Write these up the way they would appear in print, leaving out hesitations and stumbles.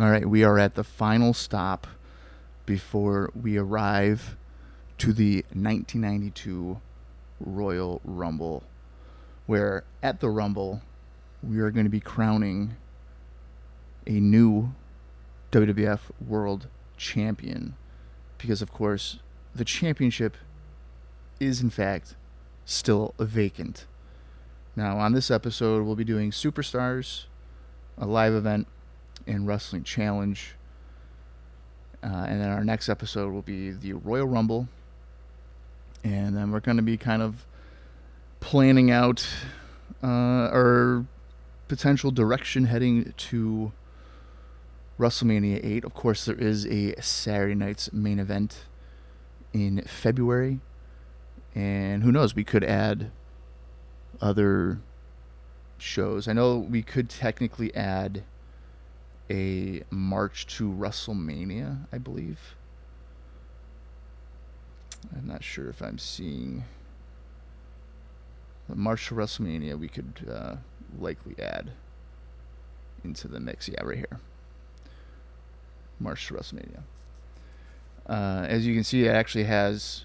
All right, we are at the final stop before we arrive to the 1992 Royal Rumble, where at the Rumble we are going to be crowning a new WWF World Champion because, of course, the championship is in fact still vacant. Now, on this episode, we'll be doing Superstars, a live event, and Wrestling Challenge. And then our next episode will be the Royal Rumble. And then we're going to be kind of planning out our potential direction heading to WrestleMania 8. Of course, there is a Saturday night's main event in February. And who knows, we could add other shows. I know we could technically add a March to WrestleMania, I believe. I'm not sure if I'm seeing the March to WrestleMania. We could likely add into the mix. Yeah, right here. March to WrestleMania. As you can see, it actually has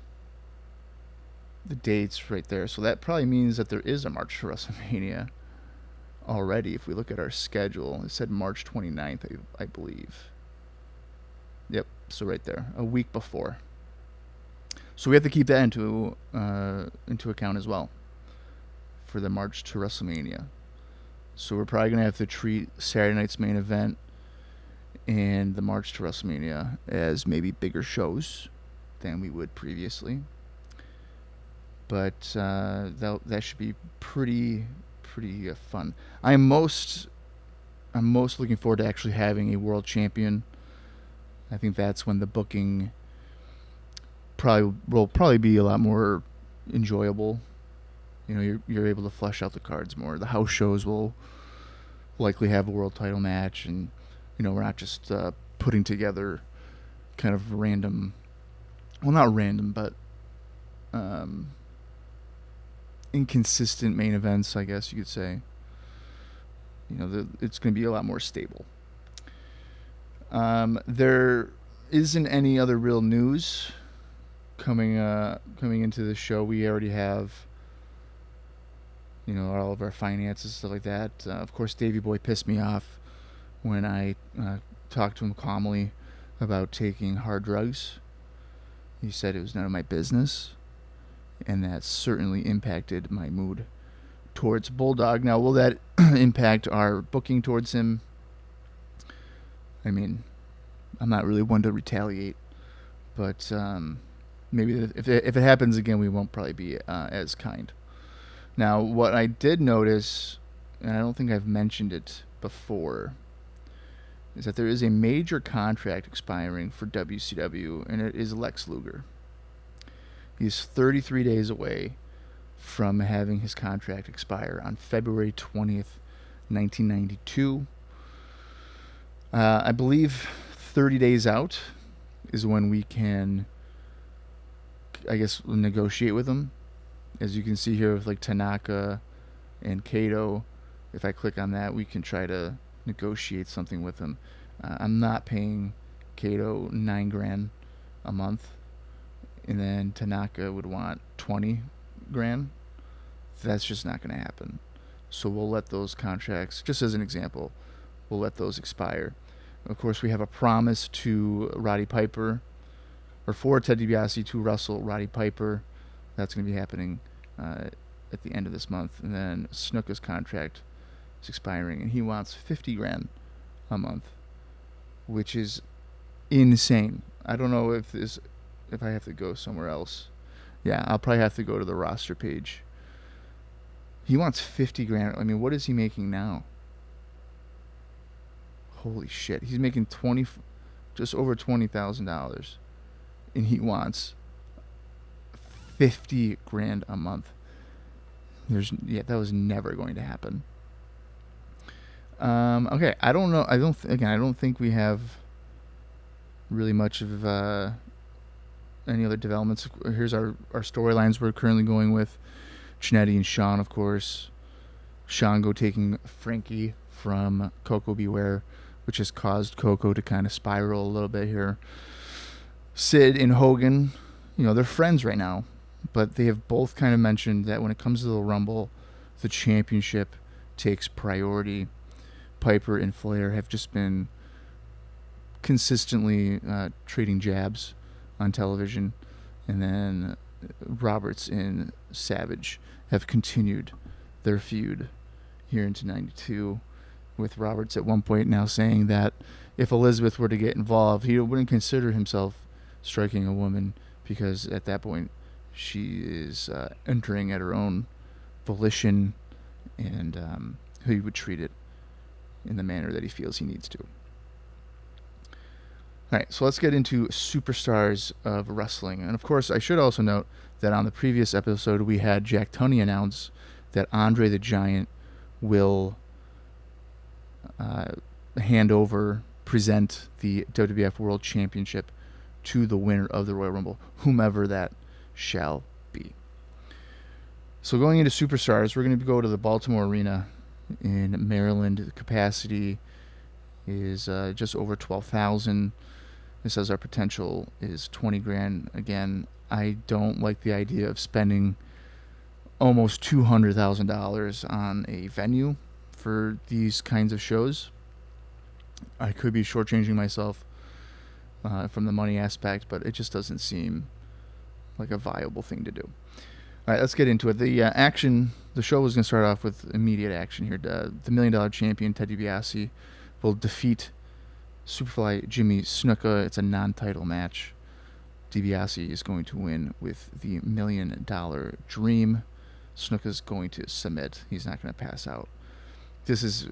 the dates right there. So that probably means that there is a March to WrestleMania already. If we look at our schedule, it said March 29th, I believe. Yep, so right there, a week before. So we have to keep that into account as well for the March to WrestleMania. So we're probably going to have to treat Saturday night's main event and the March to WrestleMania as maybe bigger shows than we would previously. But that should be pretty fun. I'm most looking forward to actually having a world champion. I think that's when the booking will probably be a lot more enjoyable. You know, you're able to flesh out the cards more. The house shows will likely have a world title match, and you know, we're not just putting together kind of random, well, not random, but inconsistent main events, I guess you could say. You know, it's going to be a lot more stable. There isn't any other real news coming into the show. We already have, you know, all of our finances, stuff like that. Of course, Davey Boy pissed me off when I talked to him calmly about taking hard drugs. He said it was none of my business, and that certainly impacted my mood towards Bulldog. Now, will that impact our booking towards him? I mean, I'm not really one to retaliate, but maybe if it happens again, we won't probably be as kind. Now, what I did notice, and I don't think I've mentioned it before, is that there is a major contract expiring for WCW, and it is Lex Luger. He's 33 days away from having his contract expire on February 20th, 1992. I believe 30 days out is when we can, I guess, negotiate with him. As you can see here with like Tanaka and Kato, if I click on that, we can try to negotiate something with him. I'm not paying Kato $9,000 a month, and then Tanaka would want $20,000. That's just not going to happen. So we'll let those contracts, just as an example, we'll let those expire. Of course, we have a promise to Roddy Piper, or for Ted DiBiase to wrestle Roddy Piper. That's going to be happening at the end of this month. And then Snuka's contract is expiring, and he wants $50,000 a month, which is insane. I don't know if I have to go somewhere else. Yeah, I'll probably have to go to the roster page. He wants $50,000. I mean, what is he making now? Holy shit! He's making just over $20,000, and he wants $50,000 a month. That was never going to happen. Okay, I don't know. I don't think we have really much of any other developments. Here's our storylines we're currently going with. Cianetti and Sean, of course. Sean taking Frankie from Coco Beware, which has caused Coco to kind of spiral a little bit here. Sid and Hogan, they're friends right now, but they have both kind of mentioned that when it comes to the Rumble, the championship takes priority. Piper and Flair have just been consistently trading jabs on television, and then Roberts and Savage have continued their feud here into 92, with Roberts at one point now saying that if Elizabeth were to get involved, he wouldn't consider himself striking a woman, because at that point she is entering at her own volition, and he would treat it in the manner that he feels he needs to. All right, so let's get into superstars of wrestling. And of course, I should also note that on the previous episode, we had Jack Tunney announce that Andre the Giant will present the WWF World Championship to the winner of the Royal Rumble, whomever that shall be. So going into superstars, we're going to go to the Baltimore Arena in Maryland. The capacity is just over 12,000. It says our potential is 20 grand. Again, I don't like the idea of spending almost $200,000 on a venue for these kinds of shows. I could be shortchanging myself from the money aspect, but it just doesn't seem like a viable thing to do. All right, let's get into it. The show was going to start off with immediate action here. The $1 Million champion, Ted DiBiase, will defeat Superfly Jimmy Snuka. It's a non-title match. DiBiase is going to win with the $1 Million Dream. Snuka's going to submit. He's not going to pass out. This is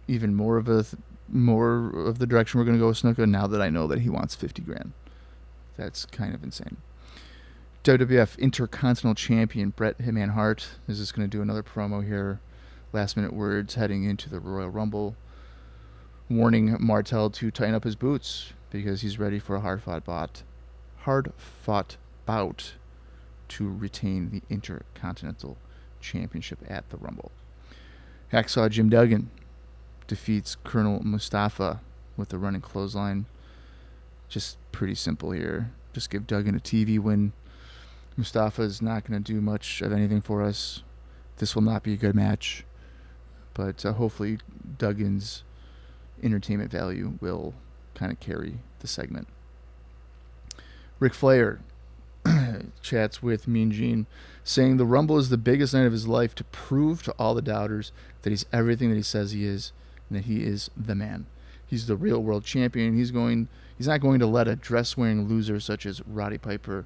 even more of the direction we're going to go with Snuka now that I know that he wants 50 grand. That's kind of insane. WWF Intercontinental Champion Bret Hitman Hart is just going to do another promo here. Last minute words heading into the Royal Rumble, warning Martel to tighten up his boots because he's ready for a hard-fought bout to retain the Intercontinental Championship at the Rumble. Hacksaw Jim Duggan defeats Colonel Mustafa with a running clothesline. Just pretty simple here. Just give Duggan a TV win. Mustafa is not going to do much of anything for us. This will not be a good match, but hopefully Duggan's entertainment value will kind of carry the segment. Ric Flair chats with Mean Gene, saying the Rumble is the biggest night of his life to prove to all the doubters that he's everything that he says he is, and that he is the man. He's the real world champion. He's not going to let a dress-wearing loser such as Roddy Piper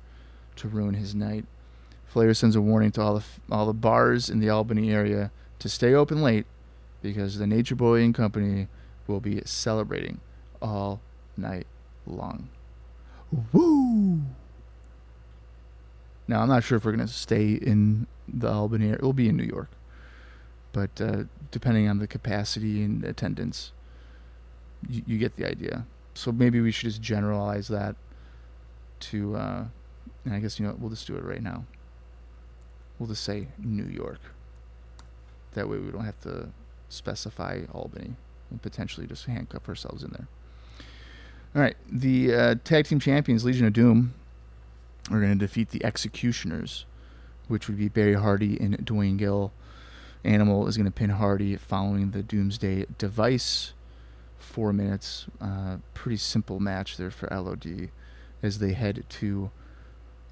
to ruin his night. Flair sends a warning to all the bars in the Albany area to stay open late because the Nature Boy and company will be celebrating all night long. Woo! Now, I'm not sure if we're going to stay in the Albany area. We'll be in New York. But depending on the capacity and attendance, you get the idea. So maybe we should just generalize that to, and I guess, we'll just do it right now. We'll just say New York. That way we don't have to specify Albany and potentially just handcuff ourselves in there. All right, the tag team champions, Legion of Doom, are going to defeat the Executioners, which would be Barry Hardy and Dwayne Gill. Animal is going to pin Hardy following the Doomsday Device. 4 minutes. Pretty simple match there for LOD as they head to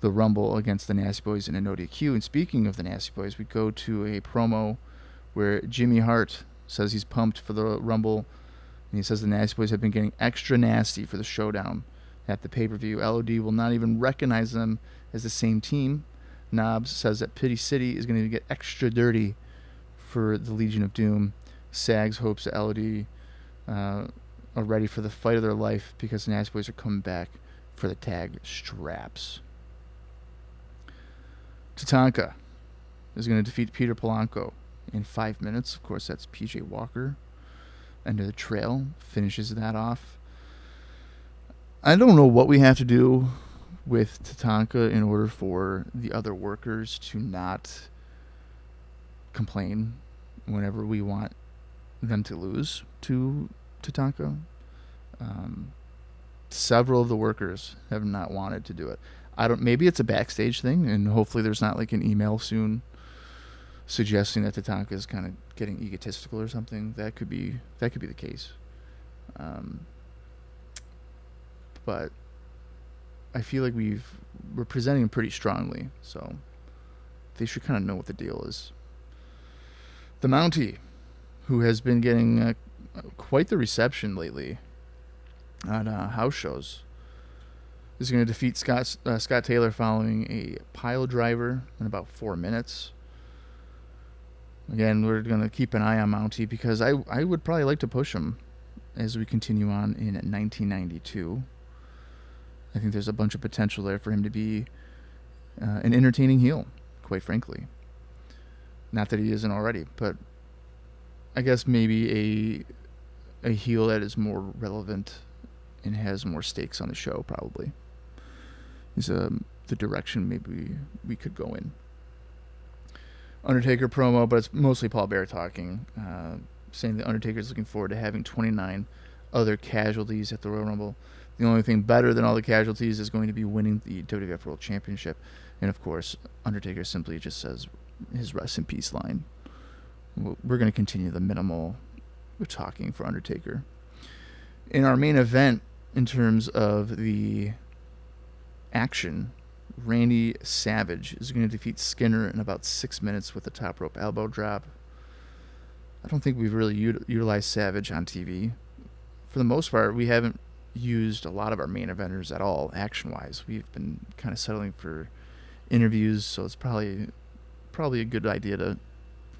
the Rumble against the Nasty Boys in a no DQ. And speaking of the Nasty Boys, we go to a promo where Jimmy Hart says he's pumped for the Rumble. And he says the Nasty Boys have been getting extra nasty for the showdown at the pay-per-view. LOD will not even recognize them as the same team. Knobs says that Pity City is going to get extra dirty for the Legion of Doom. Sags hopes that LOD are ready for the fight of their life because the Nasty Boys are coming back for the tag straps. Tatanka is going to defeat Peter Polanco in 5 minutes. Of course, that's PJ Walker. End of the trail finishes that off. I don't know what we have to do with Tatanka in order for the other workers to not complain whenever we want them to lose to Tatanka. Um, Several of the workers have not wanted to do it. I don't. Maybe it's a backstage thing, and hopefully there's not like an email soon suggesting that Tatanka is kind of getting egotistical or something. That could be the case. Um, but I feel like we're presenting him pretty strongly, so they should kind of know what the deal is. The Mountie, who has been getting quite the reception lately on house shows, is going to defeat Scott Taylor following a pile driver in about 4 minutes. Again, we're going to keep an eye on Mountie because I would probably like to push him as we continue on in 1992. I think there's a bunch of potential there for him to be an entertaining heel, quite frankly. Not that he isn't already, but I guess maybe a heel that is more relevant and has more stakes on the show probably is the direction maybe we could go in. Undertaker promo, but it's mostly Paul Bearer talking, saying the Undertaker is looking forward to having 29 other casualties at the Royal Rumble. The only thing better than all the casualties is going to be winning the WWF World Championship. And of course, Undertaker simply just says his rest in peace line. We're going to continue the minimal talking for Undertaker. In our main event, in terms of the action, Randy Savage is going to defeat Skinner in about 6 minutes with a top rope elbow drop. I don't think we've really utilized Savage on TV. For the most part, we haven't used a lot of our main eventers at all, action-wise. We've been kind of settling for interviews, so it's probably a good idea to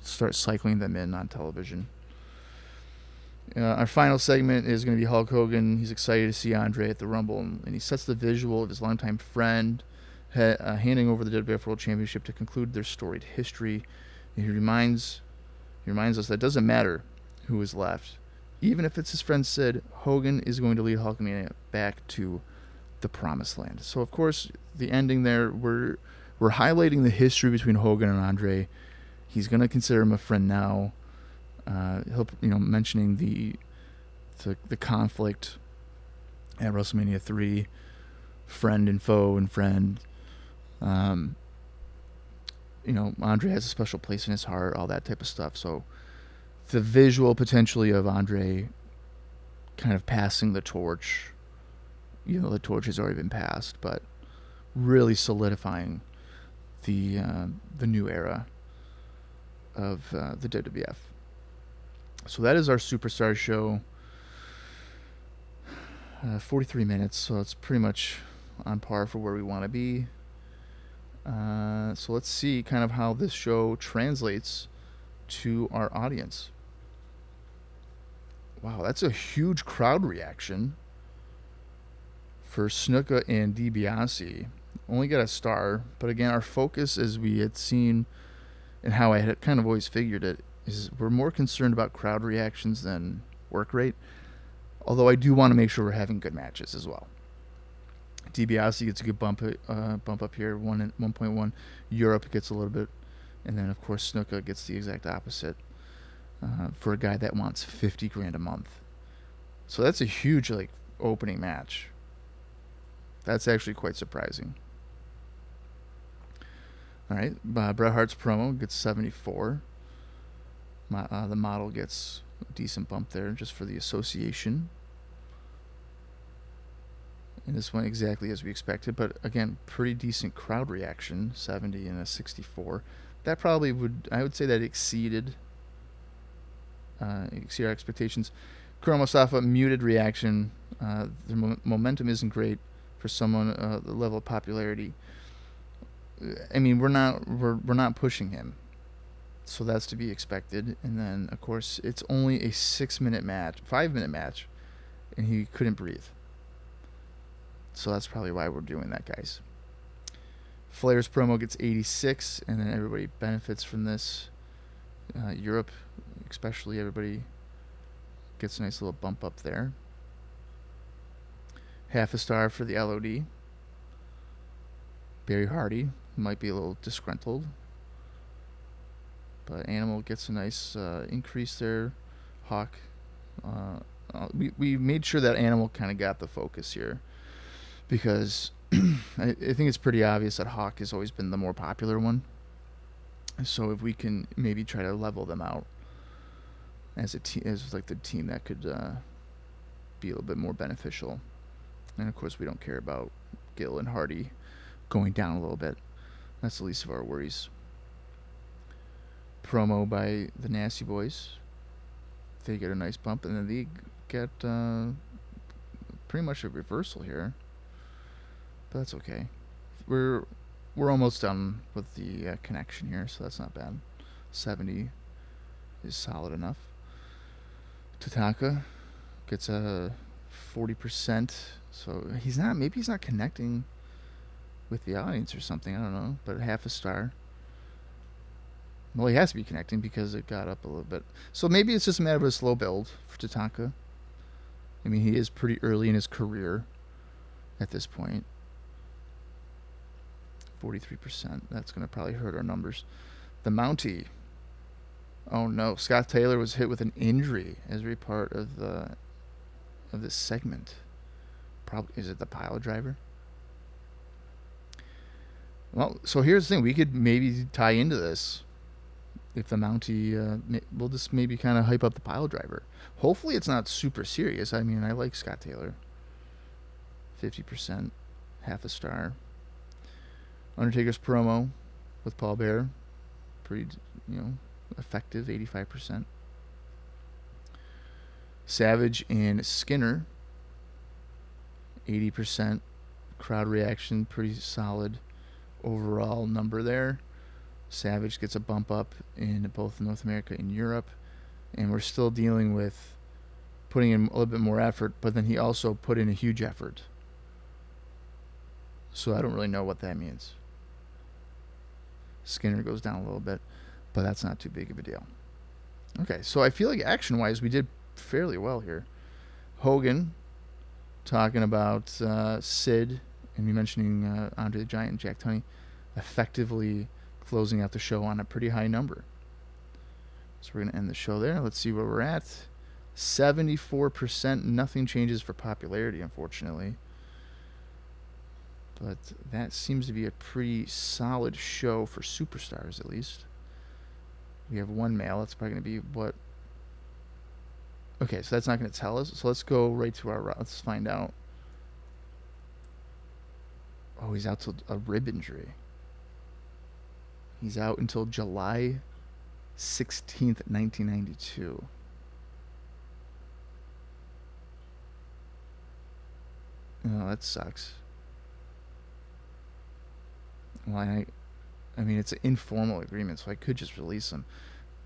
start cycling them in on television. Our final segment is going to be Hulk Hogan. He's excited to see Andre at the Rumble, and he sets the visual of his longtime friend handing over the WWF World Championship to conclude their storied history. And he reminds us that it doesn't matter who is left. Even if it's his friend Sid, Hogan is going to lead Hulkamania back to the promised land. So, of course, the ending there, we're highlighting the history between Hogan and Andre. He's going to consider him a friend now. He'll, mentioning the conflict at WrestleMania 3, friend and foe and friend. Andre has a special place in his heart, all that type of stuff. So the visual potentially of Andre kind of passing the torch, the torch has already been passed, but really solidifying the new era of the WWF. So that is our Superstar show. 43 minutes, so it's pretty much on par for where we want to be. So let's see kind of how this show translates to our audience. Wow, that's a huge crowd reaction for Snuka and DiBiase. Only got a star, but again, our focus, as we had seen and how I had kind of always figured it, is we're more concerned about crowd reactions than work rate. Although I do want to make sure we're having good matches as well. DiBiase gets a good bump up here, 1.1. Europe gets a little bit, and then of course Snuka gets the exact opposite for a guy that wants $50,000 a month. So that's a huge opening match. That's actually quite surprising. All right, Bret Hart's promo gets 74. The model gets a decent bump there just for the association. And this went exactly as we expected, but again, pretty decent crowd reaction, 70 and a 64. That probably I would say that exceeded our expectations. Kuro Mustafa, muted reaction. The momentum isn't great for someone the level of popularity. I mean, we're not pushing him, so that's to be expected. And then, of course, it's only a 5-minute match, and he couldn't breathe. So that's probably why we're doing that, guys. Flair's promo gets 86, and then everybody benefits from this. Europe, especially, everybody gets a nice little bump up there. Half a star for the LOD. Barry Hardy might be a little disgruntled, but Animal gets a nice increase there. Hawk we made sure that animal kind of got the focus here because I think it's pretty obvious that Hawk has always been the more popular one. So if we can maybe try to level them out as a team, as like the team that could be a little bit more beneficial. And of course, we don't care about Gill and Hardy going down a little bit. That's the least of our worries. Promo by the Nasty Boys. They get a nice bump, and then they get pretty much a reversal here. But that's okay. We're almost done with the connection here, so that's not bad. 70 is solid enough. Tataka gets a 40%, so maybe he's not connecting with the audience or something, I don't know, but half a star. Well, he has to be connecting because it got up a little bit. So maybe it's just a matter of a slow build for Tatanka. I mean, he is pretty early in his career at this point. 43%. That's going to probably hurt our numbers. The Mountie. Oh no, Scott Taylor was hit with an injury as a part of this segment. Probably is it the pile driver? Well, so here's the thing: we could maybe tie into this if the Mountie. We'll just maybe kind of hype up the pile driver. Hopefully, it's not super serious. I mean, I like Scott Taylor. 50%, half a star. Undertaker's promo with Paul Bearer, pretty, effective, 85%. Savage and Skinner, 80%. Crowd reaction, pretty solid overall number there. Savage gets a bump up in both North America and Europe, and we're still dealing with putting in a little bit more effort, but then he also put in a huge effort. So I don't really know what that means. Skinner goes down a little bit, but that's not too big of a deal. Okay, so I feel like action-wise we did fairly well here. Hogan talking about Sid and me mentioning Andre the Giant and Jack Tunney effectively closing out the show on a pretty high number. So we're going to end the show there. Let's see where we're at. 74%. Nothing changes for popularity, unfortunately. But that seems to be a pretty solid show for superstars, at least. We have one male. That's probably going to be what... Okay, so that's not going to tell us. So let's go right to our... Let's find out. Oh, he's out to a rib injury. He's out until July 16th, 1992. Oh, that sucks. Well, I mean, it's an informal agreement, so I could just release him.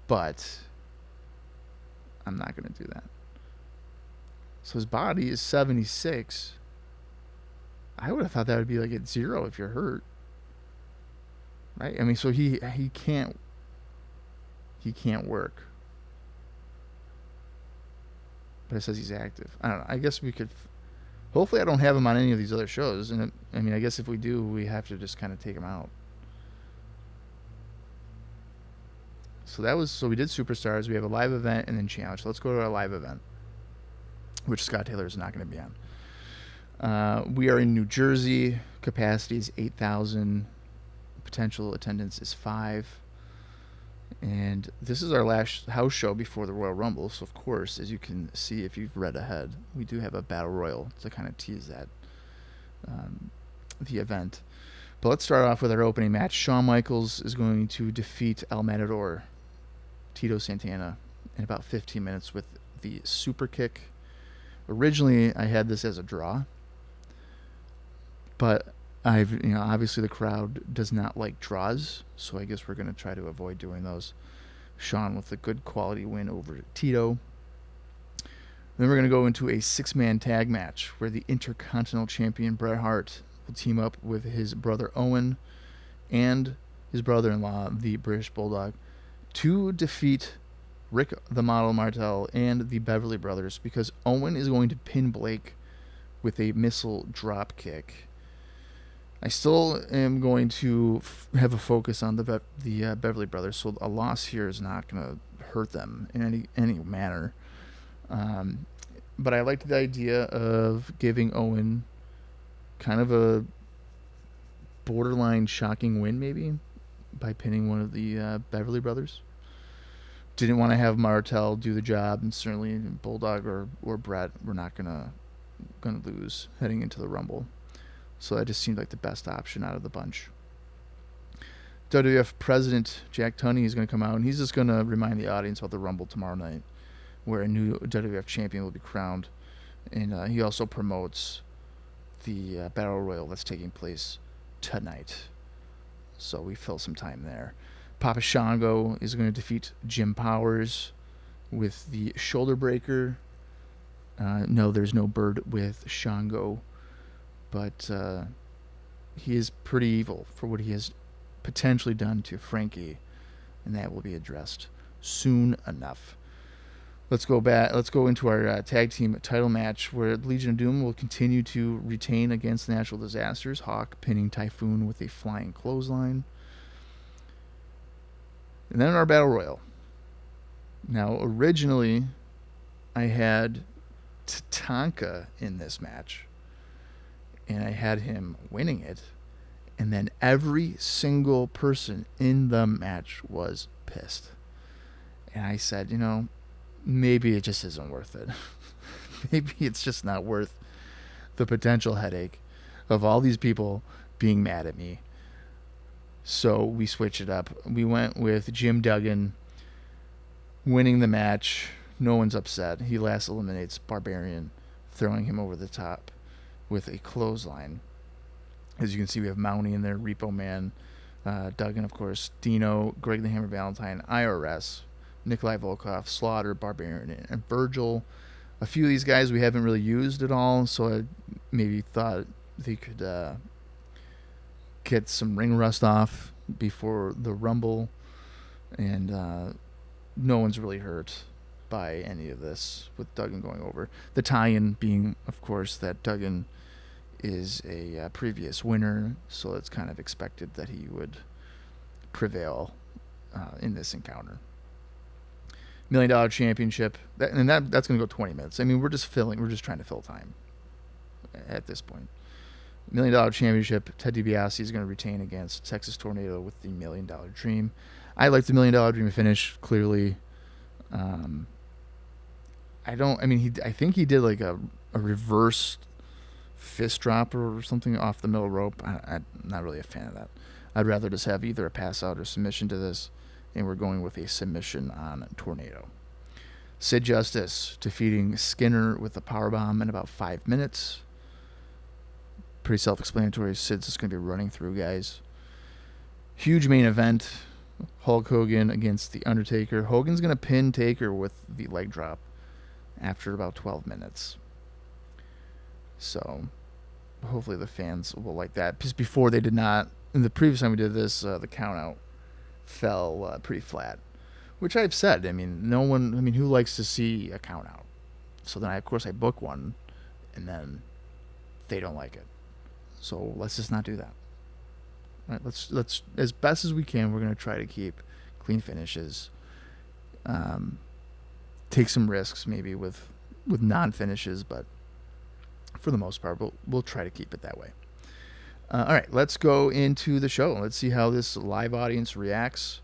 But I'm not going to do that. So his body is 76. I would have thought that would be like at 0 if you're hurt. Right? I mean, so he can't work. But it says he's active. I don't know. I guess we could... Hopefully I don't have him on any of these other shows. And I guess if we do, we have to just kind of take him out. So we did Superstars. We have a live event and then Challenge. So let's go to our live event, which Scott Taylor is not going to be on. We are in New Jersey. Capacity is 8,000. Potential attendance is 5. And this is our last house show before the Royal Rumble. So, of course, as you can see if you've read ahead, we do have a Battle Royal to kind of tease that, the event. But let's start off with our opening match. Shawn Michaels is going to defeat El Matador, Tito Santana, in about 15 minutes with the super kick. Originally, I had this as a draw, but obviously the crowd does not like draws, so I guess we're going to try to avoid doing those. Shawn with a good quality win over Tito. Then we're going to go into a 6-man tag match where the Intercontinental Champion Bret Hart will team up with his brother Owen and his brother-in-law, the British Bulldog, to defeat Rick the Model Martel and the Beverly Brothers, because Owen is going to pin Blake with a missile drop kick. I still am going to have a focus on the Beverly Brothers, so a loss here is not going to hurt them in any manner. But I liked the idea of giving Owen kind of a borderline shocking win, maybe, by pinning one of the Beverly brothers. Didn't want to have Martel do the job, and certainly Bulldog or Brett were not gonna lose heading into the Rumble. So that just seemed like the best option out of the bunch. WWF President Jack Tunney is going to come out, and he's just going to remind the audience about the Rumble tomorrow night, where a new WWF champion will be crowned. And he also promotes the Battle Royal that's taking place tonight. So we fill some time there. Papa Shango is going to defeat Jim Powers with the shoulder breaker. No, there's no bird with Shango, but he is pretty evil for what he has potentially done to Frankie, and that will be addressed soon enough. Let's go back. Let's go into our tag team title match, where Legion of Doom will continue to retain against natural disasters. Hawk pinning Typhoon with a flying clothesline, and then our battle royal. Now, originally, I had Tatanka in this match, and I had him winning it, and then every single person in the match was pissed. And I said, maybe it just isn't worth it. Maybe it's just not worth the potential headache of all these people being mad at me. So we switched it up. We went with Jim Duggan winning the match. No one's upset. He last eliminates Barbarian, throwing him over the top with a clothesline. As you can see, we have Mountie in there, Repo Man, Duggan, of course, Dino, Greg the Hammer Valentine, IRS, Nikolai Volkov, Slaughter, Barbarian, and Virgil. A few of these guys we haven't really used at all, so I maybe thought they could get some ring rust off before the Rumble, and no one's really hurt by any of this with Duggan going over. The tie-in being, of course, that Duggan is a previous winner, so it's kind of expected that he would prevail in this encounter. $1 Million Championship, that's going to go 20 minutes. I mean, we're just trying to fill time at this point. $1 Million Championship, Ted DiBiase is going to retain against Texas Tornado with the $1 Million Dream. I like the $1 Million Dream finish, clearly. I think he did like a reverse fist dropper or something off the middle rope. I'm not really a fan of that. I'd rather just have either a pass out or submission to this, and we're going with a submission on Tornado. Sid Justice defeating Skinner with a powerbomb in about 5 minutes. Pretty self-explanatory. Sid's just going to be running through guys. Huge main event. Hulk Hogan against The Undertaker. Hogan's going to pin Taker with the leg drop after about 12 minutes. So hopefully the fans will like that. Because before they did not, in the previous time we did this, the count out fell pretty flat. Which I've said, who likes to see a count out? So then, of course, I book one, and then they don't like it. So let's just not do that. All right, let's as best as we can, we're going to try to keep clean finishes. Take some risks maybe with non-finishes, but for the most part, we'll try to keep it that way. All right, let's go into the show. Let's see how this live audience reacts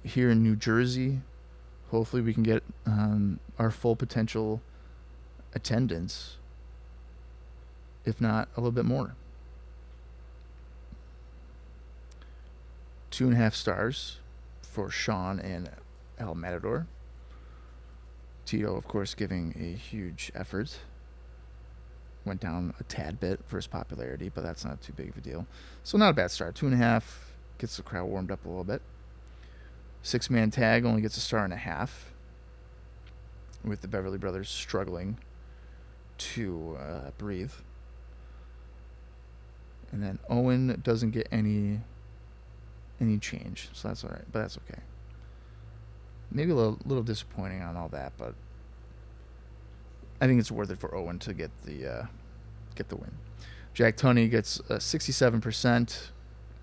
here in New Jersey. Hopefully we can get our full potential attendance, if not a little bit more. 2.5 stars for Sean and El Matador. Tito, of course, giving a huge effort. Went down a tad bit for his popularity, but that's not too big of a deal. So not a bad start. 2.5 gets the crowd warmed up a little bit. 6-man tag only gets a 1.5 stars, with the Beverly Brothers struggling to breathe. And then Owen doesn't get any change, so that's all right, but that's okay. Maybe a little disappointing on all that, but I think it's worth it for Owen to get the win. Jack Tunney gets 67%.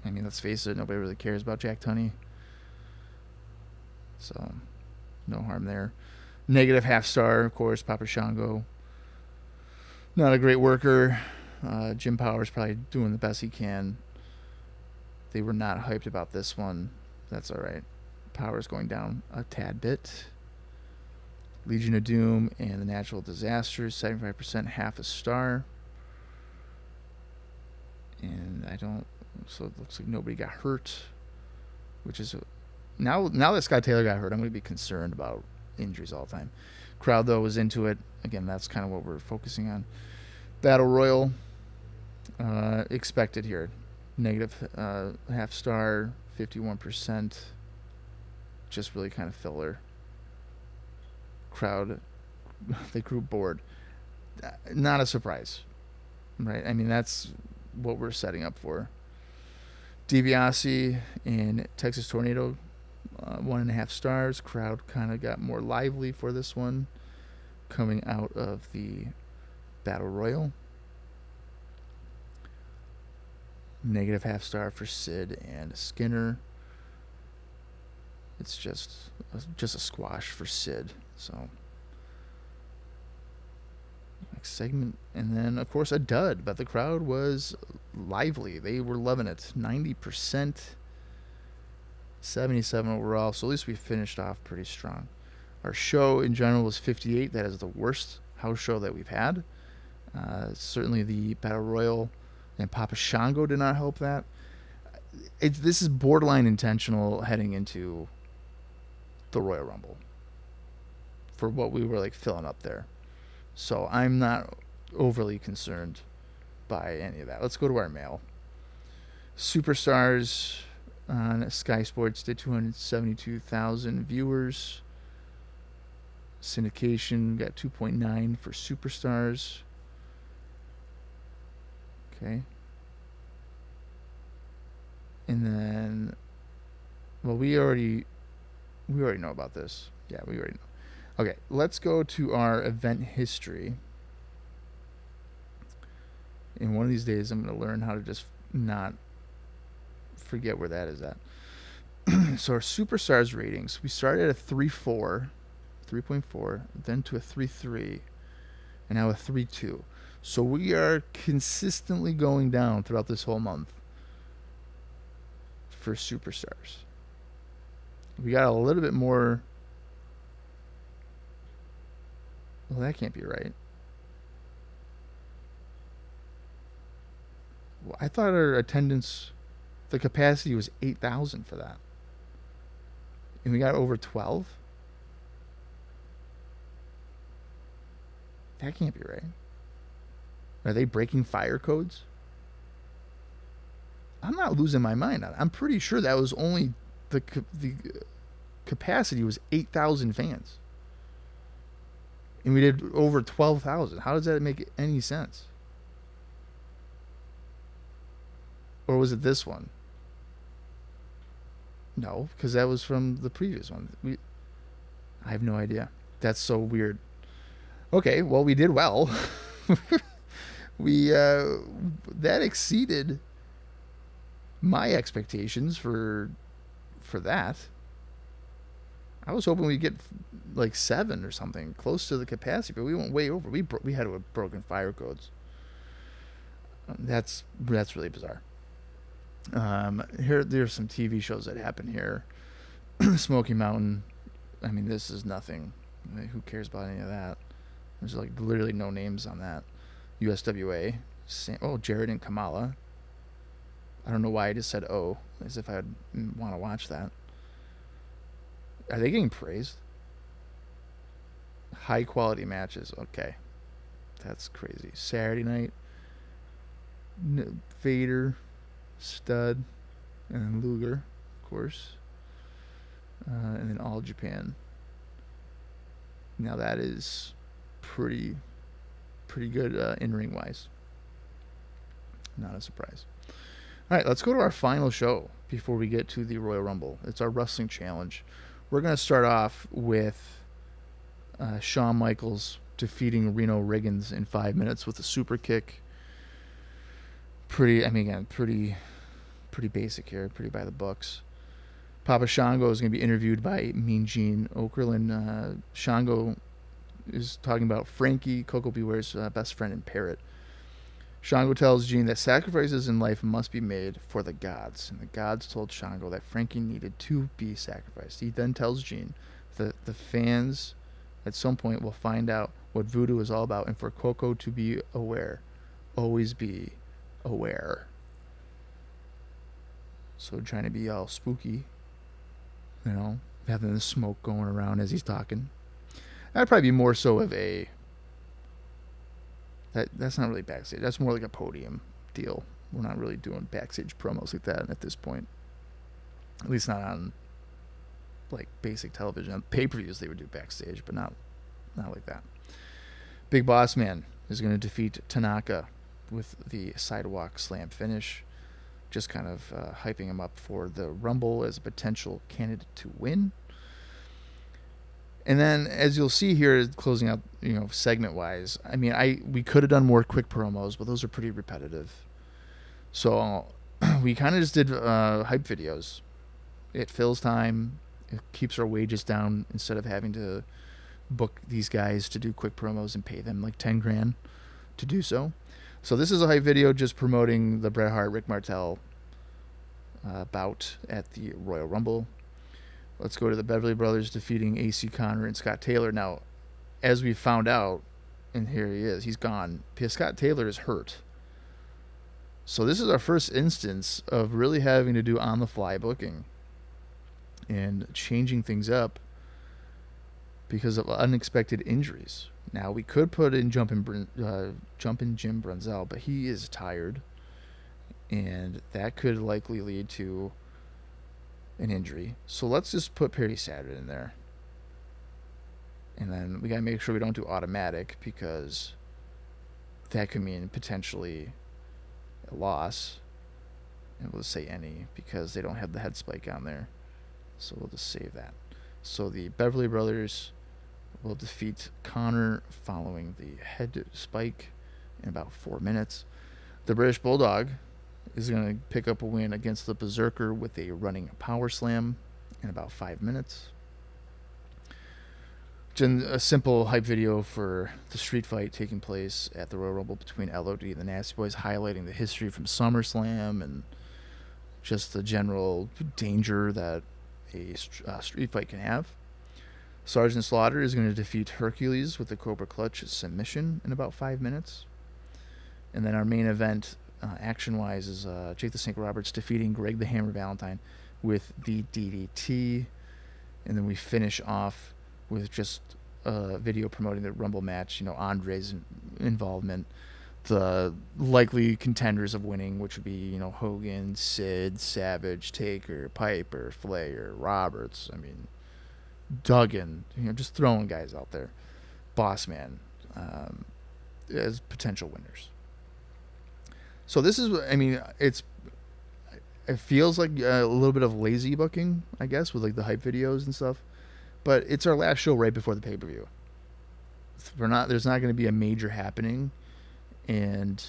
I mean, let's face it, nobody really cares about Jack Tunney, so no harm there. Negative half star, of course, Papa Shango Not a great worker. Jim Power's probably doing the best he can. They were not hyped about this one. That's all right. Power's going down a tad bit. Legion of Doom and the Natural Disasters, 75%, half a star. And so it looks like nobody got hurt, which is now that Scott Taylor got hurt, I'm going to be concerned about injuries all the time. Crowd though was into it. Again, that's kind of what we're focusing on. Battle Royal, expected here, negative half star, 51%. Just really kind of filler. Crowd, they grew bored. Not a surprise, right? I mean, that's what we're setting up for. DiBiase in Texas Tornado, 1.5 stars. Crowd kind of got more lively for this one, coming out of the Battle Royal. Negative half star for Sid and Skinner. It's just a squash for Sid. So next segment, and then of course a dud, but the crowd was lively. They were loving it. 90%, 77 overall. So at least we finished off pretty strong. Our show in general was 58. That is the worst house show that we've had. Certainly the Battle Royal and Papa Shango did not help that. This is borderline intentional heading into the Royal Rumble for what we were like filling up there. So I'm not overly concerned by any of that. Let's go to our mail. Superstars on Sky Sports did 272,000 viewers. Syndication got 2.9 for Superstars. Okay. And then, well, we already know about this. Yeah, we already know. Okay, let's go to our event history. And one of these days, I'm going to learn how to just not forget where that is at. So our Superstars ratings, we started at a 3.4, then to a 3.3, and now a 3.2. So we are consistently going down throughout this whole month for Superstars. We got a little bit more. Well, that can't be right. Well, I thought our attendance, the capacity was 8,000 for that. And we got over 12? That can't be right. Are they breaking fire codes? I'm not losing my mind on it. I'm pretty sure that was only the capacity was 8,000 fans. And we did over 12,000. How does that make any sense? Or was it this one? No, because that was from the previous one. I have no idea. That's so weird. Okay, well, we did well. That exceeded my expectations for that. I was hoping we'd get like 7 or something, close to the capacity, but we went way over. We had to have broken fire codes. That's really bizarre. There's some TV shows that happen here. Smoky Mountain. I mean, this is nothing. I mean, who cares about any of that? There's like literally no names on that. USWA. Jared and Kamala. I don't know why I just said oh, as if I would want to watch that. Are they getting praised? High quality matches. Okay. That's crazy. Saturday night. Vader, Stud, and Luger, of course. And then All Japan. Now that is pretty good in-ring wise. Not a surprise. All right, let's go to our final show before we get to the Royal Rumble. It's our wrestling challenge. We're going to start off with Shawn Michaels defeating Reno Riggins in 5 minutes with a super kick. Pretty basic here, pretty by the books. Papa Shango is going to be interviewed by Mean Gene Okerlund. Shango is talking about Frankie, Coco Beware's best friend and parrot. Shango tells Gene that sacrifices in life must be made for the gods, and the gods told Shango that Frankie needed to be sacrificed. He then tells Gene that the fans at some point will find out what voodoo is all about, and for Coco to be aware. Always be aware. So trying to be all spooky, having the smoke going around as he's talking. That'd probably be more so of a that's not really backstage. That's more like a podium deal. We're not really doing backstage promos like that at this point. At least not on like basic television. On pay-per-views they would do backstage, but not like that. Big Boss Man is going to defeat Tanaka with the sidewalk slam finish. Just kind of hyping him up for the Rumble as a potential candidate to win. And then, as you'll see here, closing out, segment-wise, I mean, we could have done more quick promos, but those are pretty repetitive. So we kind of just did hype videos. It fills time. It keeps our wages down instead of having to book these guys to do quick promos and pay them like $10,000 to do so. So this is a hype video just promoting the Bret Hart Rick Martel bout at the Royal Rumble. Let's go to the Beverly Brothers defeating AC Connor and Scott Taylor. Now, as we found out, and here he is, he's gone, because Scott Taylor is hurt. So this is our first instance of really having to do on-the-fly booking and changing things up because of unexpected injuries. Now, we could put in Jumpin' Jim Brunzell, but he is tired, and that could likely lead to an injury. So let's just put Perry Saturn in there. And then we got to make sure we don't do automatic, because that could mean potentially a loss. And we'll say any, because they don't have the head spike on there. So we'll just save that. So the Beverly Brothers will defeat Connor following the head spike in about 4 minutes. The British Bulldog is going to pick up a win against the Berserker with a running power slam in about 5 minutes. Just a simple hype video for the street fight taking place at the Royal Rumble between LOD and the Nasty Boys, highlighting the history from SummerSlam and just the general danger that a street fight can have. Sergeant Slaughter is going to defeat Hercules with the Cobra Clutch submission in about 5 minutes. And then our main event, action-wise, is Jake the Snake Roberts defeating Greg the Hammer Valentine with the DDT. And then we finish off with just a video promoting the Rumble match, Andre's involvement, the likely contenders of winning, which would be, Hogan, Sid, Savage, Taker, Piper, Flair, Roberts, Duggan, just throwing guys out there. Boss Man as potential winners. So this is, it feels like a little bit of lazy booking, I guess, with like the hype videos and stuff. But it's our last show right before the pay-per-view. There's not going to be a major happening, and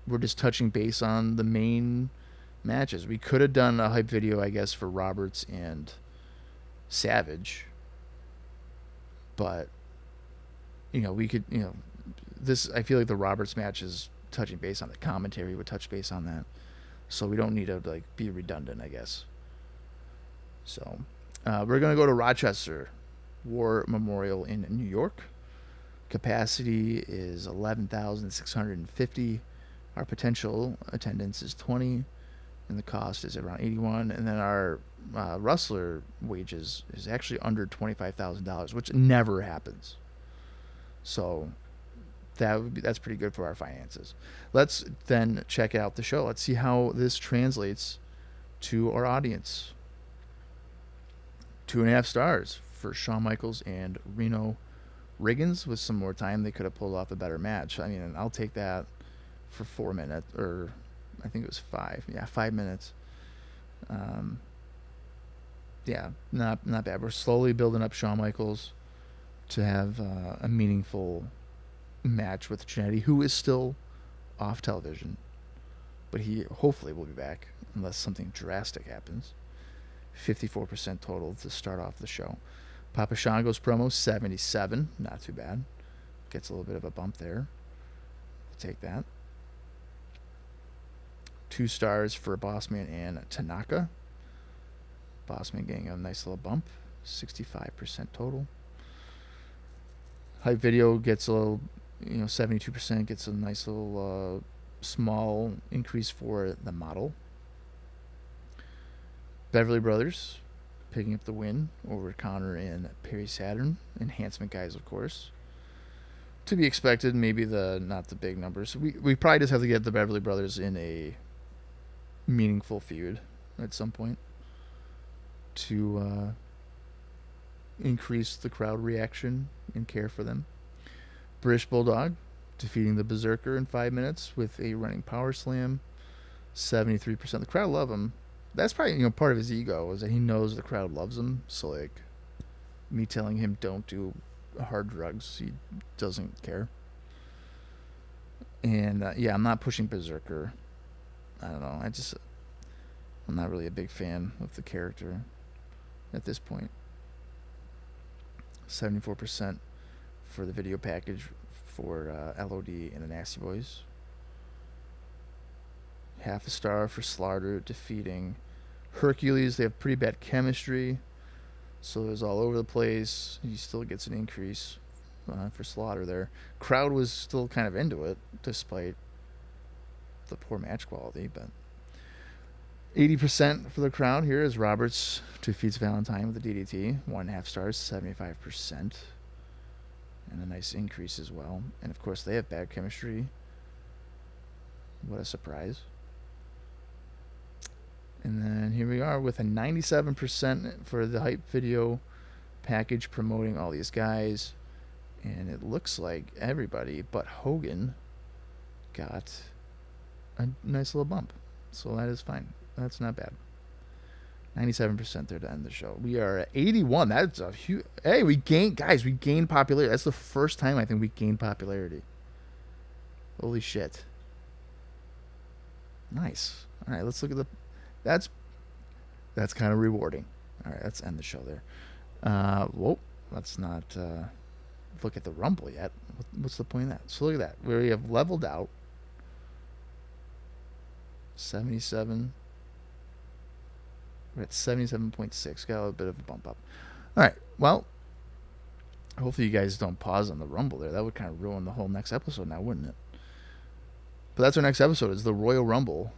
we're just touching base on the main matches. We could have done a hype video, I guess, for Roberts and Savage. But, we could, this, I feel like the Roberts match is touching base on the commentary, would touch base on that. So we don't need to, be redundant, I guess. So, we're going to go to Rochester War Memorial in New York. Capacity is 11,650. Our potential attendance is 20, and the cost is around 81. And then our wrestler wages is actually under $25,000, which never happens. So that's pretty good for our finances. Let's then check out the show. Let's see how this translates to our audience. 2.5 stars for Shawn Michaels and Reno Riggins. With some more time, they could have pulled off a better match. I'll take that for 4 minutes, or I think it was 5. Yeah, 5 minutes. Yeah, not bad. We're slowly building up Shawn Michaels to have a meaningful match with Jannetty, who is still off television, but he hopefully will be back unless something drastic happens. 54% total to start off the show. Papa Shango's promo, 77, not too bad. Gets a little bit of a bump there. We'll take that. 2 stars for Bossman and Tanaka. Bossman getting a nice little bump. 65% total. Hype video gets a little, 72%, gets a nice little small increase for the model. Beverly Brothers picking up the win over Connor and Perry Saturn. Enhancement guys, of course. To be expected, maybe not the big numbers. We probably just have to get the Beverly Brothers in a meaningful feud at some point to increase the crowd reaction and care for them. British Bulldog defeating the Berserker in 5 minutes with a running power slam. 73%. The crowd love him. That's probably part of his ego is that he knows the crowd loves him. So like me telling him don't do hard drugs, he doesn't care. And I'm not pushing Berserker. I don't know. I'm not really a big fan of the character at this point. 74% for the video package for LOD and the Nasty Boys. Half a star for Slaughter defeating Hercules. They have pretty bad chemistry, so it was all over the place. He still gets an increase for Slaughter there. Crowd was still kind of into it, despite the poor match quality, but 80% for the crowd here as Roberts defeats Valentine with the DDT. 1.5 stars, 75%. And a nice increase as well. And of course, they have bad chemistry. What a surprise. And then here we are with a 97% for the hype video package promoting all these guys. And it looks like everybody but Hogan got a nice little bump. So that is fine. That's not bad. 97% there to end the show. We are at 81. That's a huge... Hey, we gained popularity. That's the first time I think we gained popularity. Holy shit. Nice. All right, let's look at the... That's kind of rewarding. All right, let's end the show there. Let's not look at the Rumble yet. What's the point of that? So look at that. We have leveled out. 77. We're at 77.6. Got a little bit of a bump up. All right. Well, hopefully you guys don't pause on the Rumble there. That would kind of ruin the whole next episode now, wouldn't it? But that's our next episode. Is the Royal Rumble,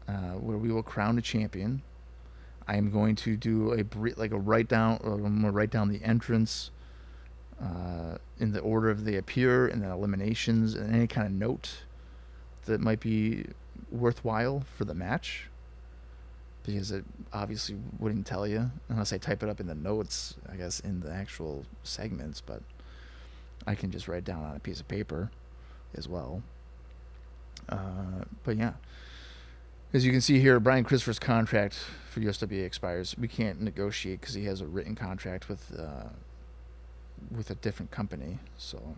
where we will crown a champion. I am going to do a write down. I'm going to write down the entrance in the order of they appear, and then eliminations, and any kind of note that might be worthwhile for the match, because it obviously wouldn't tell you unless I type it up in the notes, I guess, in the actual segments, but I can just write down on a piece of paper as well. But yeah, as you can see here, Brian Christopher's contract for USWA expires. We can't negotiate because he has a written contract with a different company. So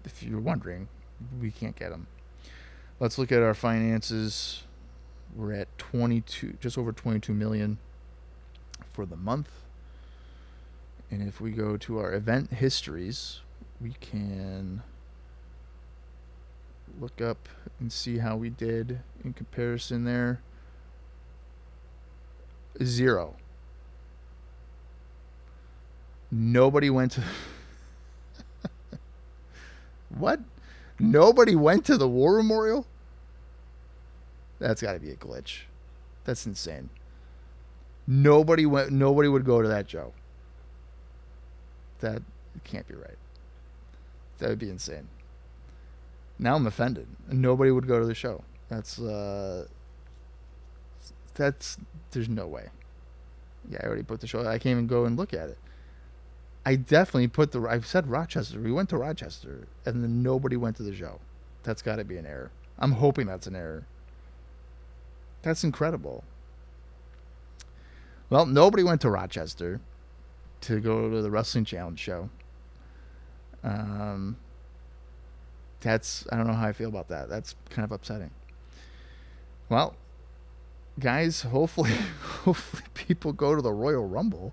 if you're wondering, we can't get him. Let's look at our finances. We're at just over 22 million for the month. And if we go to our event histories, we can look up and see how we did in comparison there. 0. Nobody went to... What? Nobody went to the War Memorial? That's got to be a glitch. That's insane. Nobody would go to that, Joe. That can't be right. That would be insane. Now I'm offended. Nobody would go to the show. That's there's no way. Yeah, I already put the show. I can't even go and look at it. I definitely I said Rochester. We went to Rochester, and then nobody went to the show. That's got to be an error. I'm hoping that's an error. That's incredible. Well, nobody went to Rochester to go to the Wrestling Challenge show. I don't know how I feel about that. That's kind of upsetting. Well, guys, hopefully people go to the Royal Rumble,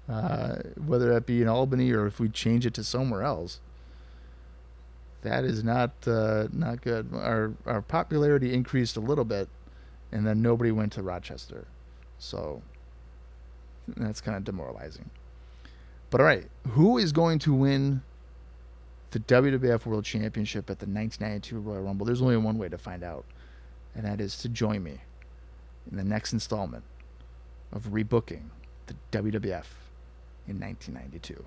whether that be in Albany or if we change it to somewhere else. That is not good. Our popularity increased a little bit, and then nobody went to Rochester, so that's kind of demoralizing. But all right, who is going to win the WWF World Championship at the 1992 Royal Rumble? There's only one way to find out, and that is to join me in the next installment of Rebooking the WWF in 1992.